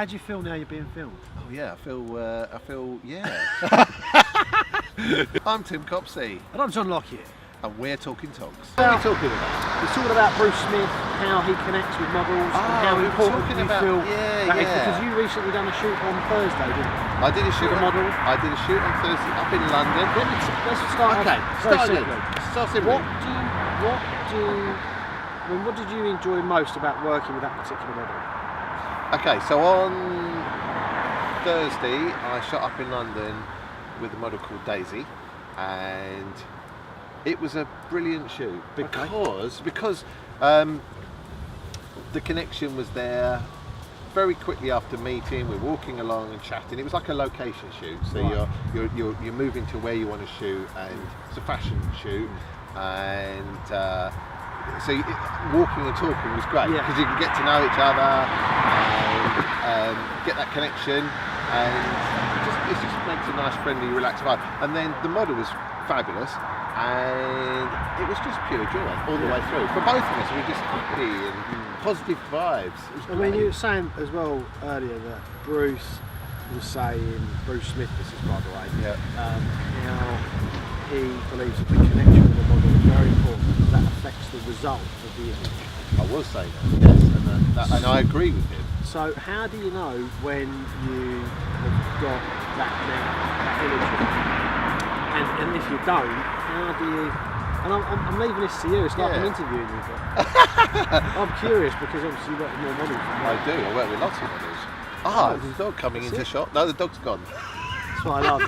How do you feel now you're being filmed? Oh yeah, I feel, yeah. I'm Tim Copsey. And I'm John Lockyear. And we're Talking Togs. What are we talking about? We're talking about Bruce Smith, how he connects with models, and how important you feel that is. Because you recently done a shoot on Thursday, didn't you? I did a shoot with a model. I did a shoot on Thursday up in London. Let's start Start simply. Start simply. What did you enjoy most about working with that particular model? Okay, so on Thursday I shot up in London with a model called Daisy, and it was a brilliant shoot because the connection was there. Very quickly after meeting, we're walking along and chatting. It was like a location shoot, so you're moving to where you want to shoot, and it's a fashion shoot, and so walking and talking was great because you can get to know each other and get that connection, and it just makes a nice, friendly, relaxed vibe. And then the model was fabulous, and it was just pure joy all the way through for both of us. We were just happy and positive vibes. I mean, you were saying as well earlier that Bruce was saying, Bruce Smith, this is by the way, how he believes that the connection with the model is very important because that affects the result of the image. I was saying that, yes, and I agree with him. So how do you know when you have got that image, and if you don't, how do you? And I'm leaving this to you. It's like I'm interviewing you, but I'm curious because obviously you work with more models. I do. I work with lots of models. There's a dog coming into the shop. No, the dog's gone. That's what I love.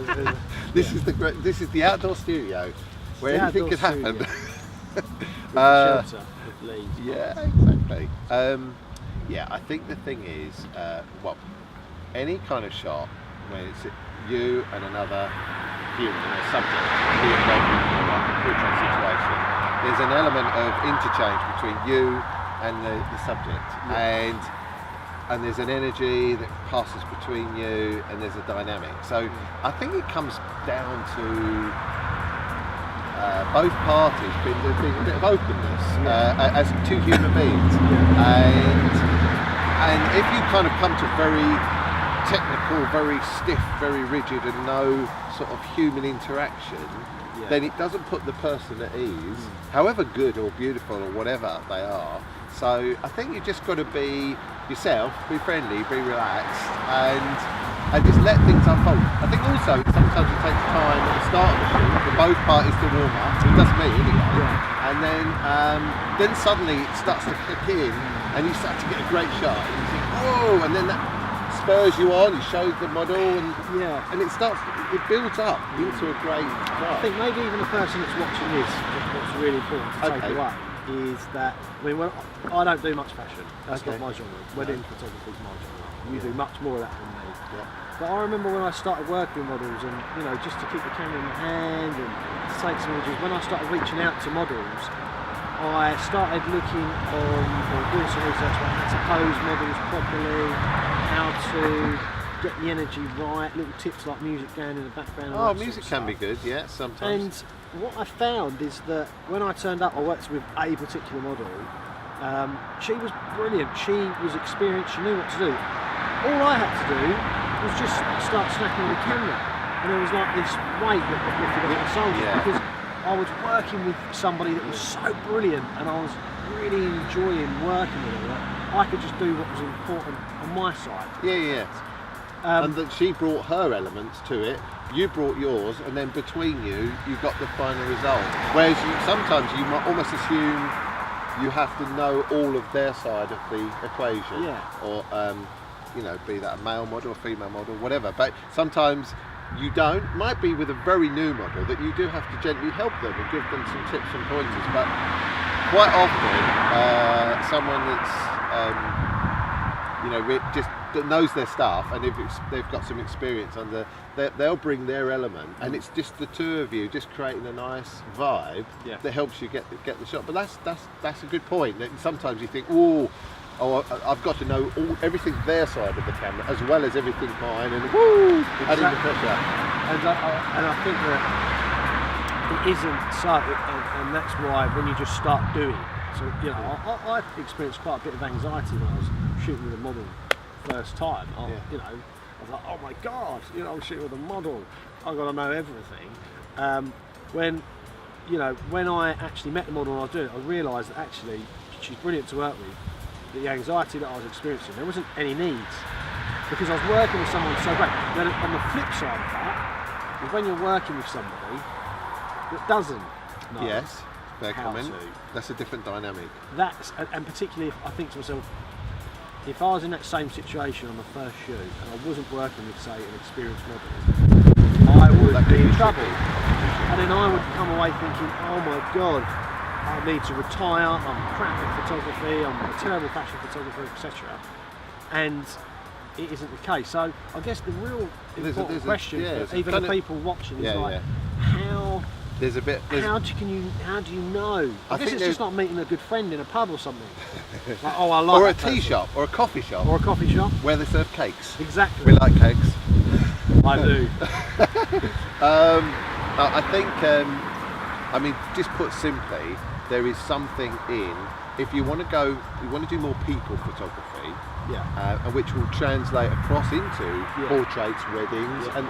This is the outdoor studio where anything could happen. Shelter of leaves. Yeah, exactly. I think the thing is, any kind of shot when it's you and another human or subject being involved in a portrait situation, there's an element of interchange between you and the subject, and there's an energy that passes between you, and there's a dynamic. So I think it comes down to both parties being a bit of openness as two human beings, and if you kind of come to very technical, very stiff, very rigid, and no sort of human interaction, then it doesn't put the person at ease, however good or beautiful or whatever they are. So I think you just got to be yourself, be friendly, be relaxed, and just let things unfold. I think also sometimes it takes time at the start of the shoot for both parties to warm up. So that's me anyway. And then suddenly it starts to click in, and you start to get a great shot, and you think, whoa, and then that spurs you on, you show the model, and it builds up into a great vibe. I think maybe even the person that's watching this, what's really important to take away is that, I mean, I don't do much fashion. That's not my genre. Wedding photography is my genre. You do much more of that than me. But I remember when I started working with models, and just to keep the camera in my hand and to take some images, when I started reaching out to models, I started looking on, or doing some research about how to pose models properly, how to get the energy right, little tips like music going in the background. Music can be good, sometimes. And what I found is that when I turned up, I worked with a particular model. She was brilliant, she was experienced, she knew what to do. All I had to do was just start snapping the camera, and there was like this weight that got lifted off my shoulders because I was working with somebody that was so brilliant, and I was really enjoying working with her. I could just do what was important on my side. And that she brought her elements to it, you brought yours, and then between you got the final result. Whereas sometimes you might almost assume you have to know all of their side of the equation, or be that a male model or female model, whatever. But sometimes you don't. Might be with a very new model that you do have to gently help them and give them some tips and pointers. But quite often, someone that's just that knows their stuff, and they've got some experience under, they'll bring their element, and it's just the two of you just creating a nice vibe that helps you get the shot. But that's a good point. That sometimes you think, I've got to know everything their side of the camera as well as everything mine, and adding the pressure. And I think that it isn't so, and that's why when you just start doing it. So I experienced quite a bit of anxiety when I was shooting with a model first time. Yeah. You know, I was like, oh my God, you know, I'm shooting with a model. I've got to know everything. When I actually met the model and I was doing it, I realised that actually she's brilliant to work with. The anxiety that I was experiencing, there wasn't any needs because I was working with someone so great. Then on the flip side of that is when you're working with somebody that doesn't know. Yes, fair how comment. to. That's a different dynamic. And particularly if I think to myself, if I was in that same situation on the first shoot and I wasn't working with, say, an experienced model, I would be in trouble. And then I would come away thinking, oh my God, I need to retire, I'm crap at photography, I'm a terrible fashion photographer, etc. And it isn't the case. So I guess the real important question for even the people watching is how do you know? I guess it's just not meeting a good friend in a pub or something. Like, oh, I like or a tea shop, or a coffee shop. Or a coffee shop. Where they serve cakes. Exactly. We like cakes. I do. I think, I mean, just put simply, there is something in, if you want to do more people photography, which will translate across into portraits, weddings, and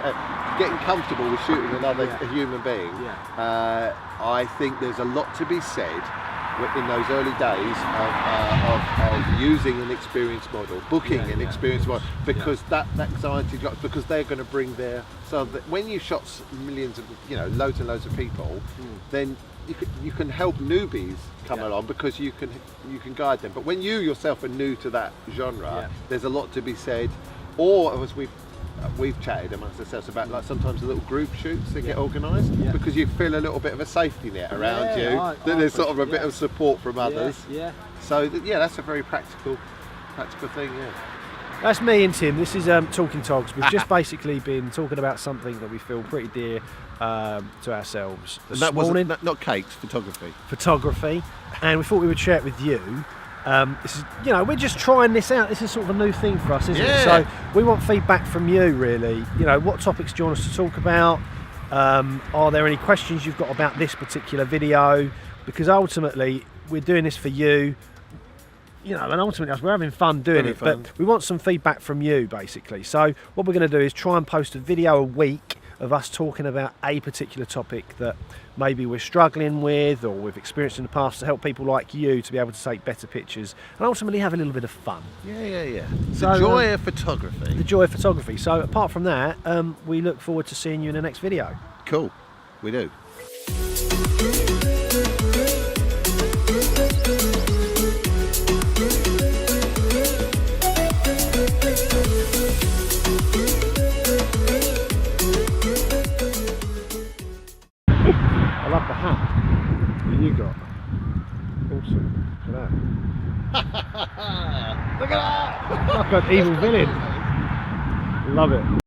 getting comfortable with shooting another human being. I think there's a lot to be said in those early days of using an experienced model, booking an experienced model, because that anxiety, because they're going to bring so that when you shot millions of, loads and loads of people, then you can help newbies come along because you can guide them. But when you yourself are new to that genre, there's a lot to be said. Or as we've chatted amongst ourselves about, like, sometimes the little group shoots that get organised because you feel a little bit of a safety net around you. That there's sort of a bit of support from others. So that's a very practical thing. That's me and Tim. This is Talking Togs. We've just basically been talking about something that we feel pretty dear to ourselves. That wasn't not cakes, photography, and we thought we would share it with you. This is, we're just trying this out. This is sort of a new thing for us, isn't it? So we want feedback from you, really. What topics do you want us to talk about? Are there any questions you've got about this particular video? Because ultimately, we're doing this for you. And ultimately we're having fun doing it, but we want some feedback from you, basically. So what we're going to do is try and post a video a week of us talking about a particular topic that maybe we're struggling with or we've experienced in the past, to help people like you to be able to take better pictures and ultimately have a little bit of fun. The joy of photography. The joy of photography. So apart from that, we look forward to seeing you in the next video. Cool. We do. I love the hat that you got. Awesome. Look at that. Look at that! Like an evil villain. Love it.